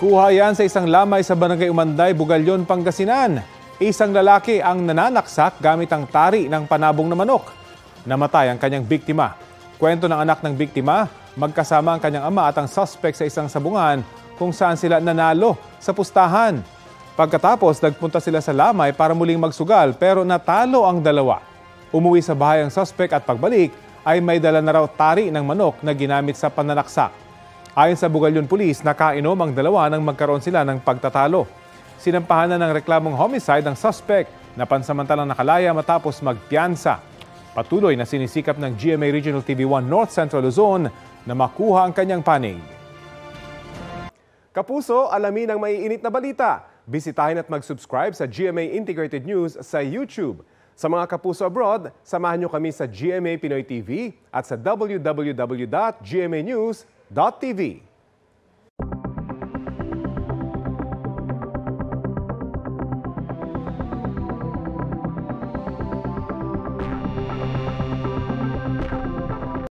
Nakuha yan sa isang lamay sa Barangay Umanday, Bugalyon, Pangasinan. Isang lalaki ang nananaksak gamit ang tari ng panabong na manok. Namatay ang kanyang biktima. Kwento ng anak ng biktima, magkasama ang kanyang ama at ang suspect sa isang sabungan kung saan sila nanalo sa pustahan. Pagkatapos, nagpunta sila sa lamay para muling magsugal pero natalo ang dalawa. Umuwi sa bahay ang suspect at pagbalik ay may dala na raw tari ng manok na ginamit sa pananaksak. Ayon sa Bugalyon Police, nakainom ang dalawa nang magkaroon sila ng pagtatalo. Sinampahan na ng reklamong homicide ang suspect na pansamantalang nakalaya matapos magpiyansa. Patuloy na sinisikap ng GMA Regional TV1 North Central Luzon na makuha ang kanyang panig. Kapuso, alamin ang maiinit na balita. Bisitahin at mag-subscribe sa GMA Integrated News sa YouTube. Sa mga kapuso abroad, samahan niyo kami sa GMA Pinoy TV at sa www.gmanews.tv.